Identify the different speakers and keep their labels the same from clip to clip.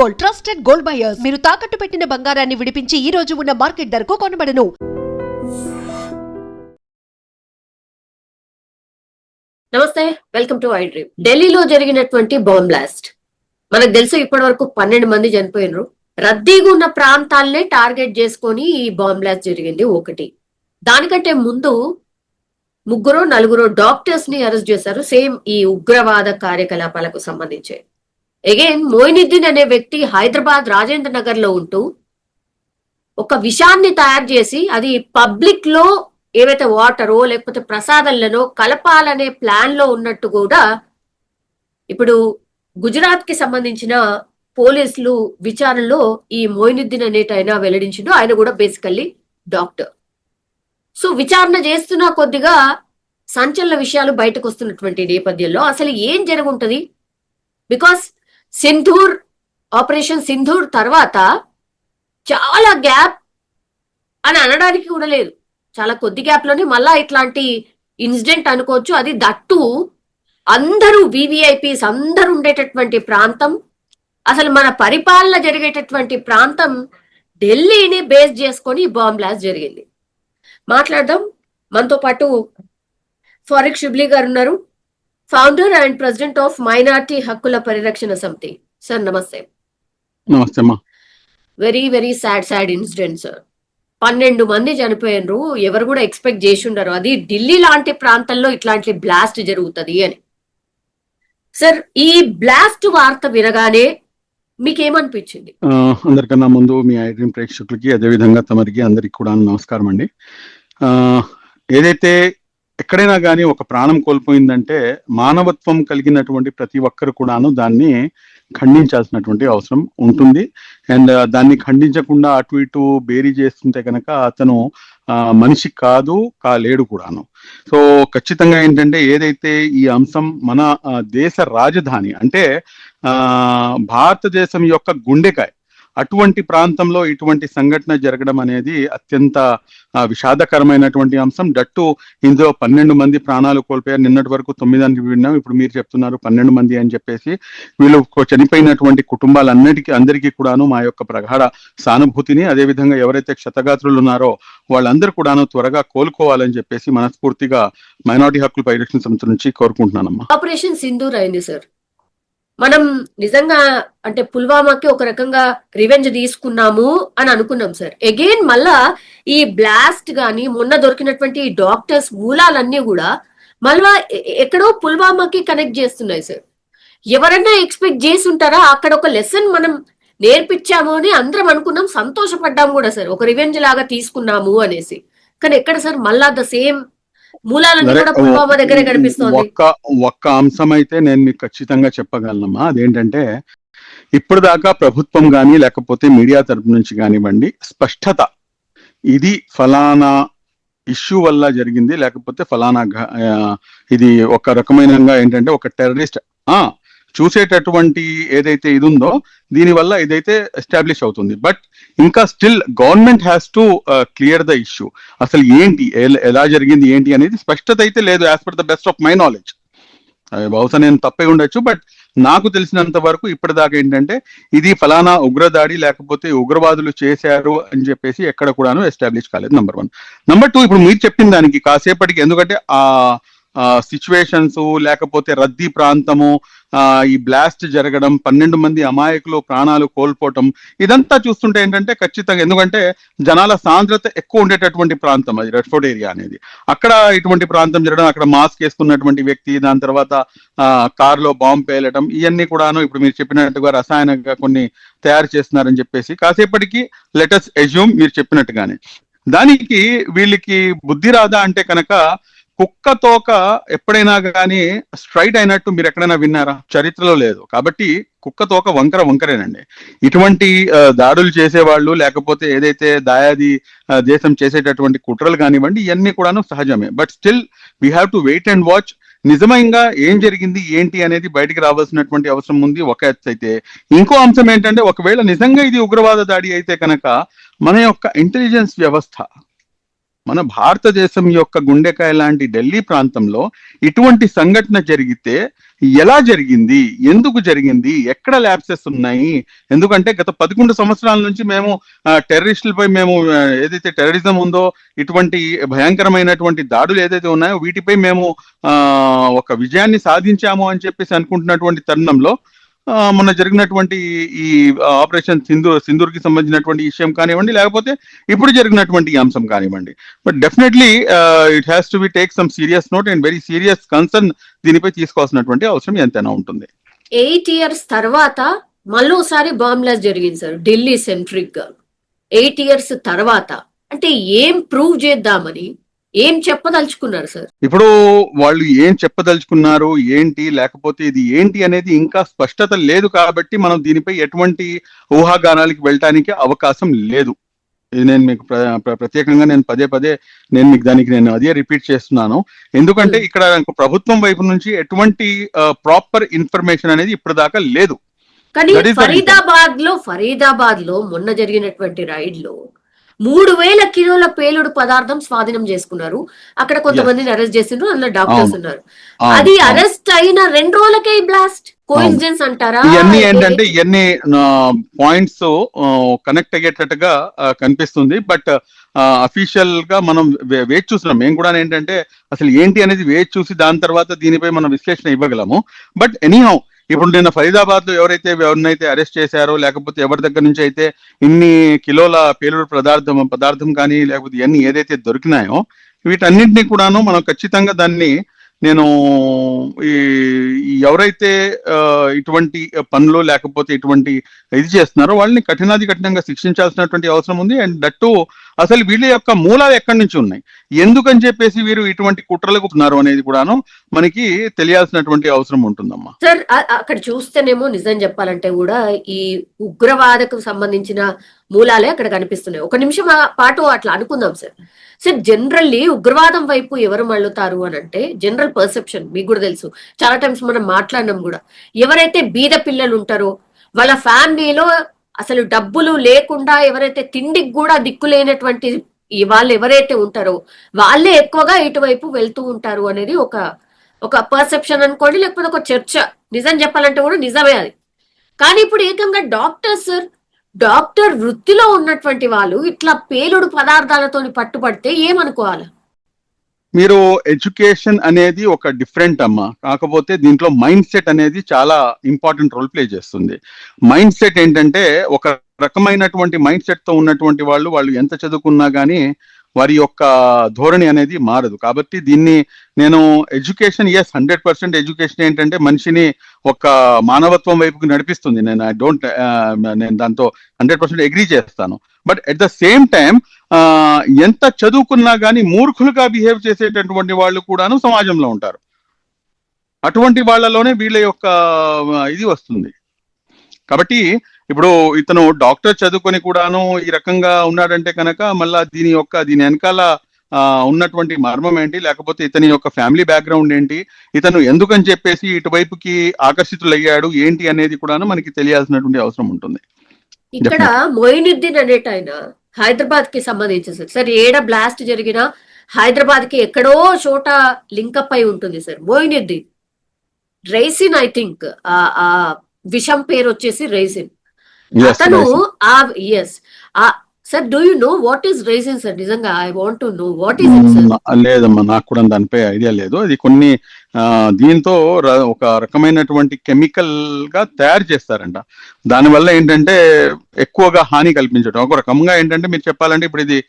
Speaker 1: Gold, trusted gold buyers. మీరు తాకట్టు పెట్టిన బంగారాన్ని విడిపించి ఈ రోజు ఉన్న మార్కెట్ ధరకు కొనబడను.
Speaker 2: నమస్తే, వెల్కమ్ టు ఐ డ్రీమ్. ఢిల్లీలో జరిగినటువంటి బాంబ్ బ్లాస్ట్ మనకు తెలుసు. ఇప్పటి వరకు 12 మంది చనిపోయినరు. రద్దీగా ఉన్న ప్రాంతాలనే టార్గెట్ చేసుకొని ఈ బాంబ్ బ్లాస్ట్ జరిగింది. ఒకటి, దానికంటే ముందు 3-4 డాక్టర్స్ ని అరెస్ట్ చేశారు, సేమ్ ఈ ఉగ్రవాద కార్యకలాపాలకు సంబంధించి. అగైన్ మోయినుద్దీన్ అనే వ్యక్తి హైదరాబాద్ రాజేంద్ర నగర్ లో ఉంటూ ఒక విషాన్ని తయారు చేసి అది పబ్లిక్ లో ఏవైతే వాటరో లేకపోతే ప్రసాదంలోనో కలపాలనే ప్లాన్ లో ఉన్నట్టు కూడా ఇప్పుడు గుజరాత్ కి సంబంధించిన పోలీసులు విచారణలో ఈ మోయినుద్దీన్ అనేటైనా వెల్లడించిండు. ఆయన కూడా బేసికల్లీ డాక్టర్. సో విచారణ చేస్తున్న కొద్దిగా సంచలన విషయాలు బయటకు వస్తున్నటువంటి నేపథ్యంలో అసలు ఏం జరుగుంటది? బికాస్ సింధూర్, ఆపరేషన్ సింధూర్ తర్వాత చాలా గ్యాప్ అని అనడానికి కూడా లేదు. చాలా కొద్ది గ్యాప్ లోనే మళ్ళా ఇట్లాంటి ఇన్సిడెంట్ అనుకోవచ్చు. అది దట్టు అందరూ వివిఐపీస్ అందరూ ఉండేటటువంటి ప్రాంతం, అసలు మన పరిపాలన జరిగేటటువంటి ప్రాంతం ఢిల్లీని బేస్ చేసుకొని బాంబ్ బ్లాస్ట్ జరిగింది. మాట్లాడదాం. మనతో పాటు ఫారిక్ షిబ్లీ గారు ఉన్నారు, founder and president of minority హక్కుల పరిరక్షణ సమితి. సార్ నమస్తే.
Speaker 3: నమస్తే.
Speaker 2: Very very sad incident sir. 12 మంది చనిపోయినరు. ఎవరు కూడా ఎక్స్పెక్ట్ చేసి ఉండరు అది ఢిల్లీ లాంటి ప్రాంతంలో ఇట్లాంటి బ్లాస్ట్ జరుగుతుంది అని. సార్, ఈ బ్లాస్ట్ వార్త వినగానే మీకేమనిపించింది?
Speaker 3: అందరికన్నా ముందు మీ ఐ డ్రీమ్ ప్రేక్షకులకి, అదేవిధంగా తమరికి అందరికి కూడా నమస్కారం అండి. ఏదైతే ఎక్కడైనా కానీ ఒక ప్రాణం కోల్పోయిందంటే మానవత్వం కలిగినటువంటి ప్రతి ఒక్కరు కూడాను దాన్ని ఖండించాల్సినటువంటి అవసరం ఉంటుంది. అండ్ దాన్ని ఖండించకుండా అటు ఇటు బేరీ చేస్తుంటే కనుక అతను మనిషి కాలేడు కూడాను. సో ఖచ్చితంగా ఏంటంటే ఏదైతే ఈ అంశం మన దేశ రాజధాని అంటే భారతదేశం యొక్క గుండెకాయ, అటువంటి ప్రాంతంలో ఇటువంటి సంఘటన జరగడం అనేది అత్యంత విషాదకరమైనటువంటి అంశం. దట్టు ఇందులో 12 మంది ప్రాణాలు కోల్పోయారు. నిన్నటి వరకు 9 అని విన్నాం, ఇప్పుడు మీరు చెప్తున్నారు 12 మంది అని చెప్పేసి. వీళ్ళు చనిపోయినటువంటి అందరికీ కూడాను మా యొక్క ప్రగాఢ సానుభూతిని, అదేవిధంగా ఎవరైతే క్షతగాత్రులు ఉన్నారో వాళ్ళందరూ కూడాను త్వరగా కోలుకోవాలని చెప్పేసి మనస్ఫూర్తిగా మైనారిటీ హక్కుల పరిరక్షణ సమితి నుంచి కోరుకుంటున్నానమ్మా.
Speaker 2: ఆపరేషన్ సింధూర్ అయింది సార్. మనం నిజంగా అంటే పుల్వామాకి ఒక రకంగా రివెంజ్ తీసుకున్నాము అని అనుకున్నాం సార్. అగైన్ మళ్ళా ఈ బ్లాస్ట్ గాని మొన్న దొరికినటువంటి డాక్టర్స్ మూలాలన్నీ కూడా మళ్ళా ఎక్కడో పుల్వామాకి కనెక్ట్ చేస్తున్నాయి సార్. ఎవరన్నా ఎక్స్పెక్ట్ చేసి ఉంటారా? అక్కడ ఒక లెసన్ మనం నేర్పించాము అని అందరం అనుకున్నాం, సంతోషపడ్డాము కూడా సార్, ఒక రివెంజ్ లాగా తీసుకున్నాము అనేసి. కానీ ఎక్కడ సార్ మళ్ళా ద సేమ్ మూలాలన్నీ కూడా పుల్వామా దగ్గరే కనిపిస్తుంది.
Speaker 3: ఒక్క అంశం అయితే నేను మీకు ఖచ్చితంగా చెప్పగలనమ్మా. అదేంటంటే ఇప్పుడు దాకా ప్రభుత్వం కానీ లేకపోతే మీడియా తరపు నుంచి కానివ్వండి స్పష్టత ఇది ఫలానా ఇష్యూ వల్ల జరిగింది, లేకపోతే ఫలానా ఇది ఒక రకమైన ఏంటంటే ఒక టెర్రరిస్ట్ చూసేటటువంటి ఏదైతే ఇది ఉందో దీనివల్ల ఇదైతే ఎస్టాబ్లిష్ అవుతుంది. బట్ ఇంకా still government has to clear the issue. అసలు ఏంటి, ఎలా జరిగింది ఏంటి అనేది స్పష్టత అయితే లేదు, as per the best of my knowledge. బహుశా నేను తప్పే ఉండొచ్చు, బట్ నాకు తెలిసినంత వరకు ఇప్పటిదాకా ఏంటంటే ఇది ఫలానా ఉగ్రదాడి లేకపోతే ఉగ్రవాదులు చేశారు అని చెప్పేసి ఎక్కడ కూడాను ఎస్టాబ్లిష్ కాలేదు. నెంబర్ 1. నెంబర్ 2, ఇప్పుడు మీరు చెప్పిన దానికి కాసేపటికి, ఎందుకంటే సిచ్యువేషన్స్ లేకపోతే రద్దీ ప్రాంతము, ఈ బ్లాస్ట్ జరగడం, 12 మంది అమాయకులు ప్రాణాలు కోల్పోవటం, ఇదంతా చూస్తుంటే ఏంటంటే ఖచ్చితంగా, ఎందుకంటే జనాల సాంద్రత ఎక్కువ ఉండేటటువంటి ప్రాంతం అది రెడ్ ఫోర్ట్ ఏరియా అనేది. అక్కడ ఇటువంటి ప్రాంతం జరగడం, అక్కడ మాస్క్ వేసుకున్నటువంటి వ్యక్తి దాని తర్వాత కారులో బాంబు పేలడం, ఇవన్నీ కూడాను ఇప్పుడు మీరు చెప్పినట్టుగా రసాయనంగా కొన్ని తయారు చేస్తున్నారని చెప్పేసి కాసేపటికి లెటస్ ఎజ్యూమ్ మీరు చెప్పినట్టుగానే. దానికి వీళ్ళకి బుద్ధి రాదా అంటే కనుక కుక్క తోక ఎప్పుడైనా కానీ స్ట్రైట్ అయినట్టు మీరు ఎక్కడైనా విన్నారా? చరిత్రలో లేదు. కాబట్టి కుక్క తోక వంకరేనండి. ఇటువంటి దాడులు చేసేవాళ్ళు లేకపోతే ఏదైతే దాయాది దేశం చేసేటటువంటి కుట్రలు కానివ్వండి, ఇవన్నీ కూడాను సహజమే. But still we have to wait and watch. నిజంగా ఏం జరిగింది ఏంటి అనేది బయటికి రావాల్సినటువంటి అవసరం ఉంది. ఒక ఎత్తు అయితే ఇంకో అంశం ఏంటంటే ఒకవేళ నిజంగా ఇది ఉగ్రవాద దాడి అయితే కనుక మన యొక్క ఇంటెలిజెన్స్ వ్యవస్థ మన భారతదేశం యొక్క గుండెకాయ లాంటి ఢిల్లీ ప్రాంతంలో ఇటువంటి సంఘటన జరిగితే ఎలా జరిగింది, ఎందుకు జరిగింది, ఎక్కడ ల్యాబ్సెస్ ఉన్నాయి? ఎందుకంటే గత 11 సంవత్సరాల నుంచి మేము టెర్రరిస్టులపై మేము ఏదైతే టెర్రరిజం ఉందో, ఇటువంటి భయంకరమైనటువంటి దాడులు ఏదైతే ఉన్నాయో వీటిపై మేము ఒక విజయాన్ని సాధించాము అని చెప్పేసి అనుకుంటున్నటువంటి తరుణంలో మొన్న జరిగినటువంటి ఈ ఆపరేషన్ సింధూర్ కి సంబంధించినటువంటి విషయం కానివ్వండి, లేకపోతే ఇప్పుడు జరిగినటువంటి ఈ అంశం కానివ్వండి, but definitely it has to be take some serious note and very serious concern దీనిపై తీసుకోవాల్సినటువంటి అవసరం ఎంతైనా ఉంటుంది.
Speaker 2: 8 years తర్వాత మళ్ళోసారి బాంబ్ బ్లాస్ట్ జరిగింది సార్, ఢిల్లీ సెంట్రిక్ గా. 8 years తర్వాత అంటే ఏం ప్రూవ్ చేద్దామని, ఏం చెప్పదలుచుకున్నారు సార్?
Speaker 3: ఇప్పుడు వాళ్ళు ఏం చెప్పదలుచుకున్నారు ఏంటి, లేకపోతే ఇది ఏంటి అనేది ఇంకా స్పష్టత లేదు కాబట్టి మనం దీనిపై ఎటువంటి ఊహాగానాలకి వెళ్ళటానికి అవకాశం లేదు. ఇది నేను మీకు ప్రత్యేకంగా నేను పదే నేను మీకు దానికి నేను అదే రిపీట్ చేస్తున్నాను. ఎందుకంటే ఇక్కడ ప్రభుత్వం వైపు నుంచి ఎటువంటి ప్రాపర్ ఇన్ఫర్మేషన్ అనేది ఇప్పటిదాకా లేదు.
Speaker 2: కానీ ఫరీదాబాద్ లో మొన్న జరిగినటువంటి రైడ్ లో 3000 కిలోల పేలుడు పదార్థం స్వాధీనం చేసుకున్నారు. అక్కడ కొంతమందిని అరెస్ట్ చేసిండ్రు, అందులో డాక్టర్స్ ఉన్నారు. అది అరెస్ట్ అయిన 2 రోజులకే బ్లాస్ట్. కోఇన్సిడెన్స్ అంటారా?
Speaker 3: ఇవన్నీ ఏంటంటే ఇవన్నీ పాయింట్స్ కనెక్ట్ అయ్యేటట్టుగా కనిపిస్తుంది. బట్ అఫీషియల్ గా మనం వేచి చూస్తున్నాం. మేము కూడా ఏంటంటే అసలు ఏంటి అనేది వేచి చూసి దాని తర్వాత దీనిపై మనం విశ్లేషణ ఇవ్వగలము. బట్ ఎనీహౌ ఇప్పుడు నిన్న ఫరీదాబాద్ లో ఎవరినైతే అరెస్ట్ చేశారో, లేకపోతే ఎవరి దగ్గర నుంచి అయితే ఇన్ని కిలోల పేలుడు పదార్థం కానీ లేకపోతే ఇవన్నీ ఏదైతే దొరికినాయో వీటన్నింటినీ కూడాను మనం ఖచ్చితంగా దాన్ని నేను ఎవరైతే ఇటువంటి పనులు లేకపోతే ఇటువంటి ఇది చేస్తున్నారో వాళ్ళని కఠినంగా శిక్షించాల్సినటువంటి అవసరం ఉంది. అండ్ దట్టు అసలు వీళ్ళ యొక్క మూలాలు ఎక్కడి నుంచి ఉన్నాయి, ఎందుకని చెప్పేసి వీరు ఇటువంటి కుట్రలకు ఉన్నారు అనేది కూడాను మనకి తెలియాల్సినటువంటి అవసరం ఉంటుందమ్మా.
Speaker 2: సార్ అక్కడ చూస్తేనేమో నిజం చెప్పాలంటే కూడా ఈ ఉగ్రవాదకు సంబంధించిన మూలాలే అక్కడ కనిపిస్తున్నాయి. ఒక నిమిషం పాటు అట్లా అనుకుందాం సార్. సార్ జనరల్లీ ఉగ్రవాదం వైపు ఎవరు మళ్ళుతారు అని అంటే జనరల్ పర్సెప్షన్ మీకు కూడా తెలుసు, చాలా టైమ్స్ మనం మాట్లాడినాం కూడా. ఎవరైతే బీద పిల్లలు ఉంటారో, వాళ్ళ ఫ్యామిలీలో అసలు డబ్బులు లేకుండా ఎవరైతే తిండికి కూడా దిక్కులేనటువంటి వాళ్ళు ఎవరైతే ఉంటారో వాళ్ళే ఎక్కువగా ఇటువైపు వెళ్తూ ఉంటారు అనేది ఒక పర్సెప్షన్ అనుకోండి, లేకపోతే ఒక చర్చ. నిజం చెప్పాలంటే కూడా నిజమే అది. కానీ ఇప్పుడు ఏకంగా డాక్టర్ వృత్తిలో ఉన్నటువంటి వాళ్ళు ఇట్లా పేలుడు పదార్థాలతో పట్టుబడితే ఏమనుకోవాలి?
Speaker 3: మీరు ఎడ్యుకేషన్ అనేది ఒక డిఫరెంట్ అమ్మా, కాకపోతే దీంట్లో మైండ్ సెట్ అనేది చాలా ఇంపార్టెంట్ రోల్ ప్లే చేస్తుంది. మైండ్ సెట్ ఏంటంటే ఒక రకమైనటువంటి మైండ్ సెట్ తో ఉన్నటువంటి వాళ్ళు ఎంత చదువుకున్నా కానీ వారి యొక్క ధోరణి అనేది మారదు. కాబట్టి దీన్ని నేను ఎడ్యుకేషన్ 100% ఎడ్యుకేషన్ ఏంటంటే మనిషిని ఒక మానవత్వం వైపుకి నడిపిస్తుంది. నేను దాంతో 100% అగ్రీ చేస్తాను. But at the same time ఎంత చదువుకున్నా కానీ మూర్ఖులుగా బిహేవ్ చేసేటటువంటి వాళ్ళు కూడాను సమాజంలో ఉంటారు. అటువంటి వాళ్ళలోనే వీళ్ళ యొక్క ఇది వస్తుంది. కాబట్టి ఇప్పుడు ఇతను డాక్టర్ చదువుకొని కూడాను ఈ రకంగా ఉన్నాడంటే కనుక మళ్ళా దీని వెనకాల ఉన్నటువంటి మర్మం ఏంటి, లేకపోతే ఇతని యొక్క ఫ్యామిలీ బ్యాక్గ్రౌండ్ ఏంటి, ఇతను ఎందుకని చెప్పేసి ఇటువైపుకి ఆకర్షితులయ్యాడు ఏంటి అనేది కూడాను మనకి తెలియాల్సినటువంటి అవసరం ఉంటుంది.
Speaker 2: ఇక్కడ మొయినుద్దీన్ అనేట ఆయన హైదరాబాద్ కి సంబంధించి సార్ ఏడ బ్లాస్ట్ జరిగినా హైదరాబాద్ కి ఎక్కడో చోట లింకప్ అయి ఉంటుంది sir. Moinuddin ricin, I think ఆ విషం పేరు వచ్చేసి రైసిన్. అతను sir do you know what is ricin sir? నిజంగా I want to know what is it sir.
Speaker 3: లేదమ్మా, నాకు కూడా దానిపై ఐడియా లేదు. అది కొన్ని దీంతో ఒక రకమైనటువంటి కెమికల్ గా తయారు చేస్తారంట. దానివల్ల ఏంటంటే ఎక్కువగా హాని కల్పించడం. ఒక రకంగా ఏంటంటే మీరు చెప్పాలంటే ఇప్పుడు ఇది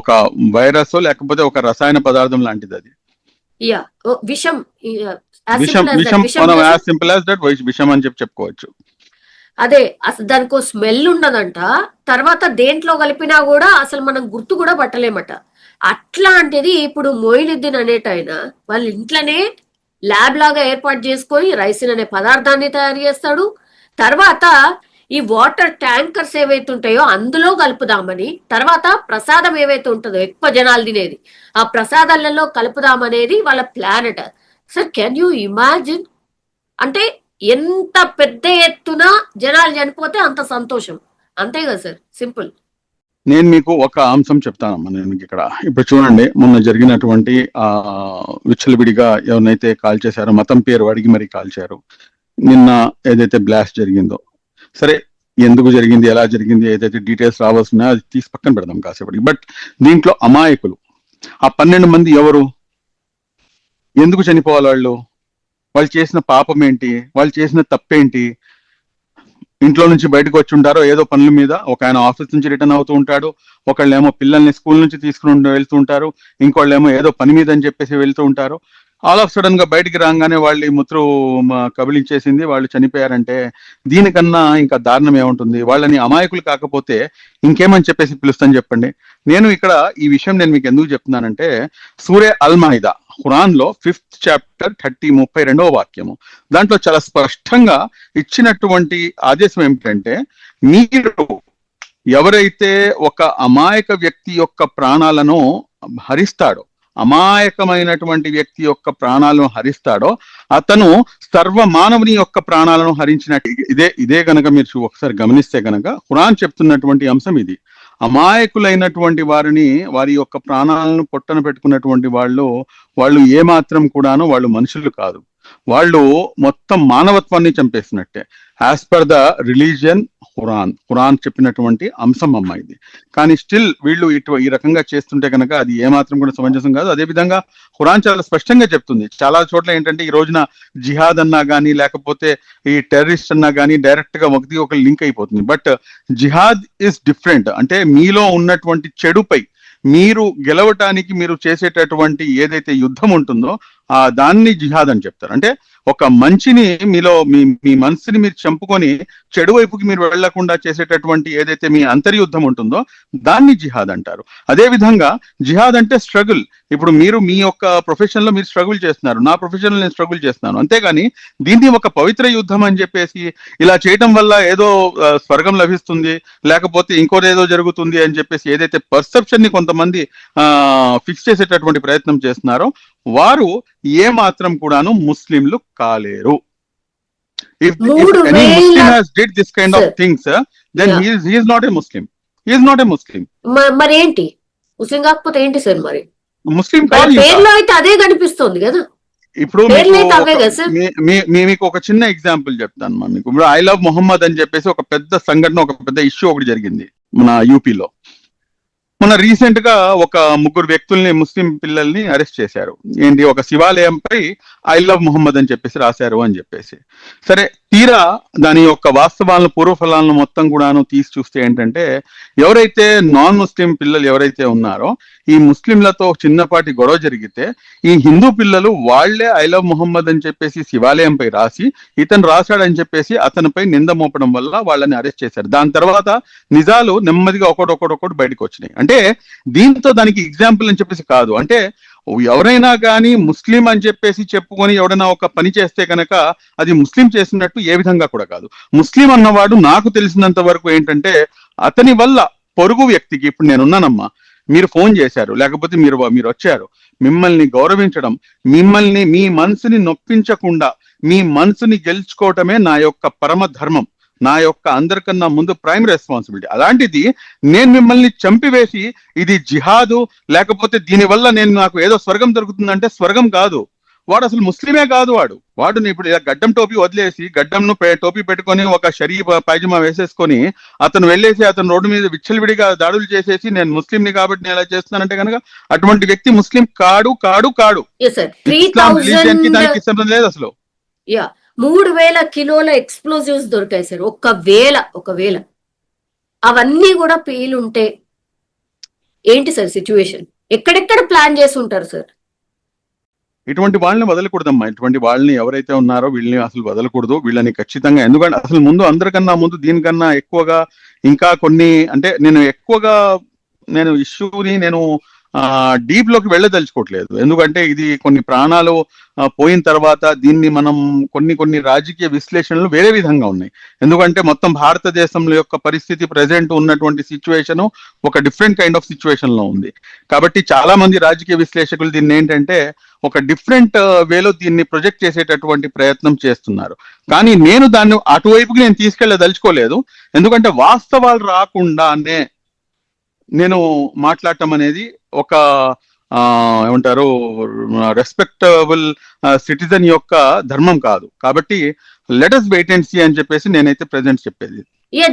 Speaker 3: ఒక వైరస్ లేకపోతే ఒక రసాయన పదార్థం లాంటిది. అది
Speaker 2: విషం
Speaker 3: విషం అని చెప్పుకోవచ్చు.
Speaker 2: అదే అసలు దానికో స్మెల్ ఉండదంట. తర్వాత దేంట్లో కలిపినా కూడా అసలు మనం గుర్తు కూడా పట్టలేమట. అట్లాంటిది ఇప్పుడు మొయినుద్దీన్ అనేటైన వాళ్ళ ఇంట్లోనే ల్యాబ్ లాగా ఏర్పాటు చేసుకొని రైసిన్ అనే పదార్థాన్ని తయారు చేస్తాడు. తర్వాత ఈ వాటర్ ట్యాంకర్స్ ఏవైతే ఉంటాయో అందులో కలుపుదామని, తర్వాత ప్రసాదం ఏవైతే ఉంటుందో ఎక్కువ జనాలు తినేది ఆ ప్రసాదాలలో కలుపుదామనేది వాళ్ళ planet. Sir can you imagine? అంటే ఎంత పెద్ద ఎత్తున జనాలు చనిపోతే అంత సంతోషం, అంతే కదా సార్? సింపుల్.
Speaker 3: నేను మీకు ఒక అంశం చెప్తానమ్మా. నేను మీకు ఇక్కడ ఇప్పుడు చూడండి, మొన్న జరిగినటువంటి విచ్చలవిడిగా ఎవరినైతే కాల్ చేశారో, మతం పేరు అడిగి మరీ కాల్చారు. నిన్న ఏదైతే బ్లాస్ట్ జరిగిందో, సరే ఎందుకు జరిగింది, ఎలా జరిగింది, ఏదైతే డీటెయిల్స్ రావాల్సిన అది తీసి పక్కన పెడదాం కాసేపటికి. బట్ దీంట్లో అమాయకులు ఆ 12 మంది ఎవరు, ఎందుకు చనిపోవాలి వాళ్ళు, వాళ్ళు చేసిన పాపం ఏంటి, వాళ్ళు చేసిన తప్పేంటి? ఇంట్లో నుంచి బయటకు వచ్చి ఉంటారో ఏదో పనుల మీద, ఒక ఆయన ఆఫీస్ నుంచి రిటర్న్ అవుతూ ఉంటాడు, ఒకళ్ళేమో పిల్లల్ని స్కూల్ నుంచి తీసుకుని వెళ్తూ ఉంటారు, ఇంకోళ్ళేమో ఏదో పని మీద అని చెప్పేసి వెళ్తూ ఉంటారు. ఆల్ ఆఫ్ సడన్ గా బయటికి రాగానే వాళ్ళు ఈ ముత్రు కబిలించేసింది, వాళ్ళు చనిపోయారంటే దీనికన్నా ఇంకా దారుణం ఏముంటుంది? వాళ్ళని అమాయకులు కాకపోతే ఇంకేమని చెప్పేసి పిలుస్తాను చెప్పండి. నేను ఇక్కడ ఈ విషయం నేను మీకు ఎందుకు చెప్తున్నానంటే, సూరే అల్ మాయిదా ఖురాన్ లో 5th చాప్టర్ 32వ వాక్యము, దాంట్లో చాలా స్పష్టంగా ఇచ్చినటువంటి ఆదేశం ఏమిటంటే, మీరు ఎవరైతే ఒక అమాయక వ్యక్తి యొక్క ప్రాణాలను హరిస్తాడో, అమాయకమైనటువంటి వ్యక్తి యొక్క ప్రాణాలను హరిస్తాడో, అతను సర్వ మానవుని యొక్క ప్రాణాలను హరించినట్టు. ఇదే గనక మీరు ఒకసారి గమనిస్తే గనక ఖురాన్ చెప్తున్నటువంటి అంశం ఇది. అమాయకులైనటువంటి వారిని, వారి యొక్క ప్రాణాలను పొట్టన పెట్టుకున్నటువంటి వాళ్ళు ఏమాత్రం కూడాను వాళ్ళు మనుషులు కాదు, వాళ్ళు మొత్తం మానవత్వాన్ని చంపేసినట్టే. As per the religion Quran చెప్పినటువంటి అంశం అమ్మ ఇది. కానీ స్టిల్ వీళ్ళు ఈ రకంగా చేస్తుంటే కనుక అది ఏమాత్రం కూడా సమంజసం కాదు. అదే విధంగా ఖురాన్ చాలా స్పష్టంగా చెప్తుంది. చాలా చోట్ల ఏంటంటే ఈ రోజున జిహాద్ అన్నా కానీ, లేకపోతే ఈ టెర్రరిస్ట్ అన్నా కానీ డైరెక్ట్ గా ఒకటి లింక్ అయిపోతుంది. But jihad is different. అంటే మీలో ఉన్నటువంటి చెడుపై మీరు గెలవటానికి మీరు చేసేటటువంటి ఏదైతే యుద్ధం ఉంటుందో దాన్ని జిహాద్ అని చెప్తారు. అంటే ఒక మంచిని మీలో మీ మనసుని మీరు చంపుకొని చెడు వైపుకి మీరు వెళ్లకుండా చేసేటటువంటి ఏదైతే మీ అంతర్యుద్ధం ఉంటుందో దాన్ని జిహాద్ అంటారు. అదే విధంగా జిహాద్ అంటే స్ట్రగుల్. ఇప్పుడు మీరు మీ యొక్క ప్రొఫెషన్ లో మీరు స్ట్రగుల్ చేస్తున్నారు, నా ప్రొఫెషన్ లో నేను స్ట్రగుల్ చేస్తున్నాను, అంతేగాని దీన్ని ఒక పవిత్ర యుద్ధం అని చెప్పేసి ఇలా చేయటం వల్ల ఏదో స్వర్గం లభిస్తుంది, లేకపోతే ఇంకోదేదో జరుగుతుంది అని చెప్పేసి ఏదైతే పర్సెప్షన్ ని కొంతమంది ఫిక్స్ చేసేటటువంటి ప్రయత్నం చేస్తున్నారో వారు ఏ మాత్రం కూడాను ముస్లింలు కాలేరు. If any Muslim has did this kind of things, then he is not a Muslim. He is not a Muslim.
Speaker 2: మరి ఏంటి ముస్లిం కాకపోతే ఏంటి సార్? మరి
Speaker 3: ముస్లిం
Speaker 2: పేర్లో అయితే అదే కనిపిస్తుంది కదా.
Speaker 3: ఇప్పుడు మీకు ఒక చిన్న ఎగ్జాంపుల్ చెప్తాను మీకు. ఇప్పుడు ఐ లవ్ మొహమ్మద్ అని చెప్పేసి ఒక పెద్ద సంఘటన, ఒక పెద్ద ఇష్యూ ఒకటి జరిగింది మన యూపీలో. మన రీసెంట్ గా ఒక 3 వ్యక్తుల్ని, ముస్లిం పిల్లల్ని అరెస్ట్ చేశారు. ఏంటి, ఒక శివాలయంపై ఐ లవ్ మొహమ్మద్ అని చెప్పేసి రాశారు అని చెప్పేసి. సరే, తీరా దాని యొక్క వాస్తవాలను, పూర్వఫలాలను మొత్తం కూడాను తీసి చూస్తే ఏంటంటే, ఎవరైతే నాన్ ముస్లిం పిల్లలు ఎవరైతే ఉన్నారో, ఈ ముస్లింలతో చిన్నపాటి గొడవ జరిగితే ఈ హిందూ పిల్లలు వాళ్లే ఐ లవ్ మొహమ్మద్ అని చెప్పేసి శివాలయంపై రాసి ఇతను రాశాడని చెప్పేసి అతనిపై నింద మోపడం వల్ల వాళ్ళని అరెస్ట్ చేశారు. దాని తర్వాత నిజాలు నెమ్మదిగా ఒకటి బయటకు వచ్చినాయి. అంటే దీంతో దానికి ఎగ్జాంపుల్ అని చెప్పేసి కాదు. అంటే ఎవరైనా కానీ ముస్లిం అని చెప్పేసి చెప్పుకొని ఎవరైనా ఒక పని చేస్తే కనుక అది ముస్లిం చేసినట్టు ఏ విధంగా కూడా కాదు. ముస్లిం అన్నవాడు నాకు తెలిసినంత వరకు ఏంటంటే, అతని వల్ల పొరుగు వ్యక్తికి, ఇప్పుడు నేనున్నానమ్మా, మీరు ఫోన్ చేశారు, లేకపోతే మీరు వచ్చారు, మిమ్మల్ని గౌరవించడం, మిమ్మల్ని మీ మనసుని నొప్పించకుండా మీ మనసుని గెలుచుకోవటమే నా యొక్క పరమ ధర్మం, నా యొక్క అందరికన్నా ముందు ప్రైమ్ రెస్పాన్సిబిలిటీ. అలాంటిది నేను మిమ్మల్ని చంపివేసి ఇది జిహాదు, లేకపోతే దీనివల్ల నాకు ఏదో స్వర్గం దొరుకుతుందంటే స్వర్గం కాదు. వాడు అసలు ముస్లిమే కాదు. వాడు ఇప్పుడు గడ్డం టోపీ వదిలేసి, గడ్డంను టోపీ పెట్టుకొని ఒక షరీఫ్ పైజమా వేసేసుకొని అతను వెళ్ళేసి అతను రోడ్డు మీద విచ్చలవిడిగా దాడులు చేసేసి నేను ముస్లింని కాబట్టి నేను ఎలా చేస్తున్నానంటే కనుక అటువంటి వ్యక్తి ముస్లిం కాడు. దానికి సంబంధం లేదు అసలు.
Speaker 2: 3,000 కిలోల ఎక్స్ప్లోజివ్స్ దొరికాయి సార్. ఒకవేళ అవన్నీ కూడా పేలుంటే ఏంటి సార్ సిచ్యువేషన్? ఎక్కడెక్కడ ప్లాన్ చేసి ఉంటారు సార్?
Speaker 3: ఇటువంటి వాళ్ళని వదలకూడదమ్మా. ఇటువంటి వాళ్ళని ఎవరైతే ఉన్నారో వీళ్ళని అసలు వదలకూడదు. వీళ్ళని ఖచ్చితంగా, ఎందుకంటే అసలు అందరికన్నా ముందు దీనికన్నా ఎక్కువగా ఇంకా కొన్ని, అంటే నేను ఇష్యూని డీప్ లోకి వెళ్ళదలుచుకోవట్లేదు. ఎందుకంటే ఇది కొన్ని ప్రాణాలు పోయిన తర్వాత దీన్ని మనం కొన్ని రాజకీయ విశ్లేషణలు వేరే విధంగా ఉన్నాయి. ఎందుకంటే మొత్తం భారతదేశంలో యొక్క పరిస్థితి, ప్రెసెంట్ ఉన్నటువంటి సిచ్యువేషన్ ఒక డిఫరెంట్ కైండ్ ఆఫ్ సిచ్యువేషన్ లో ఉంది. కాబట్టి చాలా మంది రాజకీయ విశ్లేషకులు దీన్ని ఏంటంటే ఒక డిఫరెంట్ వేలో దీన్ని ప్రొజెక్ట్ చేసేటటువంటి ప్రయత్నం చేస్తున్నారు. కానీ నేను దాన్ని అటువైపుకి తీసుకెళ్ళదలుచుకోలేదు. ఎందుకంటే వాస్తవాలు రాకుండానే నేను మాట్లాడటం అనేది ఒక ఏమంటారు రెస్పెక్టబుల్ సిటిజన్ యొక్క ధర్మం కాదు. కాబట్టి లెటస్ వెయిట్ అండ్ సీ అని చెప్పేసి నేనైతే ప్రెజెంట్ చెప్పేది.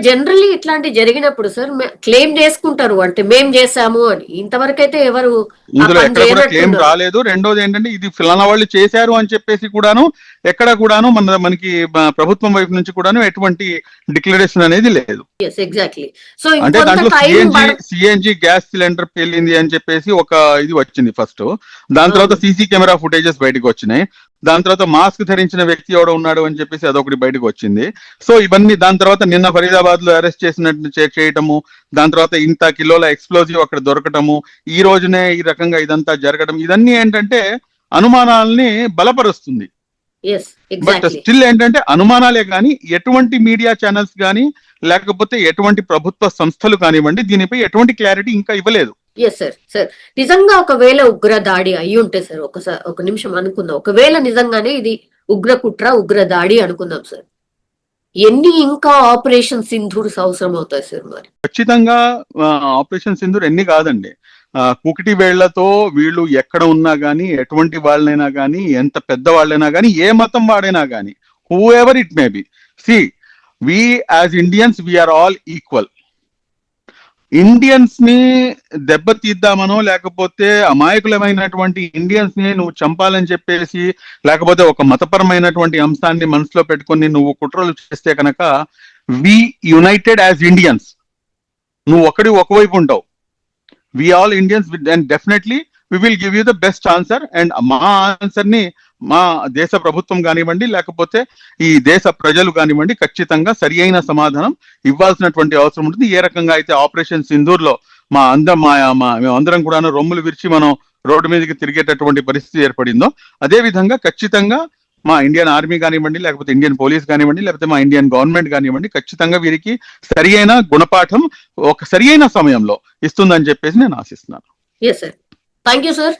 Speaker 2: జనరల్లీ ఇట్లాంటి జరిగినప్పుడు సార్ క్లెయిమ్ చేసుకుంటారు, అంటే మేం చేసాము అని. ఇంతవరకు అయితే ఎవరు
Speaker 3: ఇందులో ఎక్కడ కూడా క్లెయిమ్ రాలేదు. రెండోది ఏంటంటే ఇది ఫలానా వాళ్ళు చేశారు అని చెప్పేసి కూడాను ఎక్కడ కూడాను మనకి ప్రభుత్వం వైపు నుంచి కూడాను ఎటువంటి డిక్లరేషన్ అనేది లేదు.
Speaker 2: ఎగ్జాక్ట్లీ. సో
Speaker 3: అంటే దాంట్లో సిఎన్జి గ్యాస్ సిలిండర్ పేలింది అని చెప్పేసి ఒక ఇది వచ్చింది ఫస్ట్. దాని తర్వాత సీసీ కెమెరా ఫుటేజెస్ బయటకు వచ్చినాయి. దాని తర్వాత మాస్క్ ధరించిన వ్యక్తి ఎవడో ఉన్నాడు అని చెప్పేసి అదొకటి బయటకు వచ్చింది. సో ఇవన్నీ దాని తర్వాత నిన్న ఫరీదాబాద్ లో అరెస్ట్ చేసినట్టు చేయటము, దాని తర్వాత ఇంత కిలోల ఎక్స్ప్లోజివ్ అక్కడ దొరకటము, ఈ రోజునే ఈ రకంగా ఇదంతా జరగడం, ఇదన్నీ ఏంటంటే అనుమానాలని బలపరుస్తుంది. బట్ స్టిల్ ఏంటంటే అనుమానాలే కానీ ఎటువంటి మీడియా ఛానల్స్ కానీ లేకపోతే ఎటువంటి ప్రభుత్వ సంస్థలు కానివ్వండి దీనిపై ఎటువంటి క్లారిటీ ఇంకా ఇవ్వలేదు.
Speaker 2: సార్ నిజంగా ఒకవేళ ఉగ్ర దాడి అయి ఉంటే సార్, ఒక నిమిషం అనుకుందాం, ఒకవేళ నిజంగానే ఇది ఉగ్ర కుట్ర ఉగ్ర దాడి అనుకుందాం సార్, ఎన్ని ఇంకా ఆపరేషన్ సింధూర్స్ అవసరం అవుతాయి సార్? మరి
Speaker 3: ఖచ్చితంగా ఆపరేషన్ సింధూర్ ఎన్ని కాదండి, కుకిటి వేళ్లతో వీళ్ళు ఎక్కడ ఉన్నా గానీ ఎటువంటి వాళ్ళైనా గానీ ఎంత పెద్ద వాళ్ళైనా గానీ ఏ మతం వాడైనా గానీ whoever it may be, see we as Indians we're all equal. Indians ని దెబ్బతీద్దామనో లేకపోతే అమాయకులమైనటువంటి ఇండియన్స్ ని నువ్వు చంపాలని చెప్పేసి లేకపోతే ఒక మతపరమైనటువంటి అంశాన్ని మనసులో పెట్టుకొని నువ్వు కుట్రలు చేస్తే కనుక వి యునైటెడ్ యాజ్ ఇండియన్స్, నువ్వు ఒకవైపు ఉంటావు. We all Indians and definitely we will give you the best answer. And మా ఆన్సర్ ని మా దేశ ప్రభుత్వం కానివ్వండి లేకపోతే ఈ దేశ ప్రజలు కానివ్వండి ఖచ్చితంగా సరి అయిన సమాధానం ఇవ్వాల్సినటువంటి అవసరం ఉంటుంది. ఏ రకంగా అయితే ఆపరేషన్ సింధూర్ లో మేమందరం కూడా రొమ్ములు విరిచి మనం రోడ్డు మీదకి తిరిగేటటువంటి పరిస్థితి ఏర్పడిందో అదే విధంగా ఖచ్చితంగా మా ఇండియన్ ఆర్మీ కానివ్వండి లేకపోతే ఇండియన్ పోలీస్ కానివ్వండి లేకపోతే మా ఇండియన్ గవర్నమెంట్ కానివ్వండి ఖచ్చితంగా వీరికి సరి అయిన గుణపాఠం ఒక సరి అయిన సమయంలో ఇస్తుందని చెప్పేసి నేను ఆశిస్తున్నాను.
Speaker 2: Thank you sir.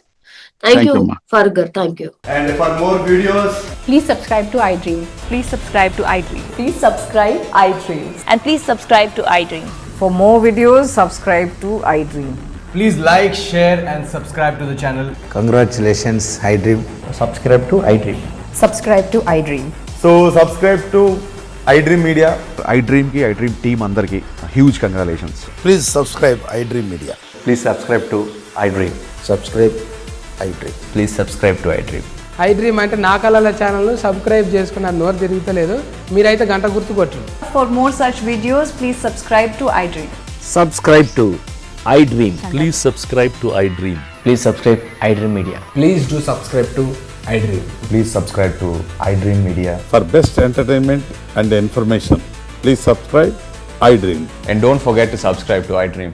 Speaker 2: Thank you, Fargar. Thank you.
Speaker 4: And for more videos,
Speaker 5: please subscribe to iDream.
Speaker 6: Please subscribe to iDream.
Speaker 5: Please subscribe iDream.
Speaker 6: And please subscribe to iDream.
Speaker 5: For more videos, subscribe to iDream.
Speaker 4: please like, share and subscribe to the channel.
Speaker 7: Congratulations, iDream.
Speaker 8: Subscribe to iDream.
Speaker 5: Subscribe to iDream.
Speaker 8: So subscribe to iDream Media.
Speaker 9: iDream ki iDream team andarki huge congratulations.
Speaker 7: Please subscribe iDream Media.
Speaker 8: Please subscribe to iDream.
Speaker 7: Subscribe iDream.
Speaker 8: Please subscribe to iDream.
Speaker 10: iDream అంటే నా కళల ఛానల్ను subscribe చేసుకున్న నోరు తిరుగుతలేదు, మీరైతే గంట గుర్తు కొట్టండి.
Speaker 5: For more such videos, please subscribe to iDream.
Speaker 8: Subscribe to iDream.
Speaker 11: Please subscribe to iDream.
Speaker 8: Please subscribe iDream Media.
Speaker 4: Please do subscribe to iDream.
Speaker 8: Please subscribe to iDream Media.
Speaker 9: For best entertainment and information, please subscribe iDream.
Speaker 8: And don't forget to subscribe to iDream.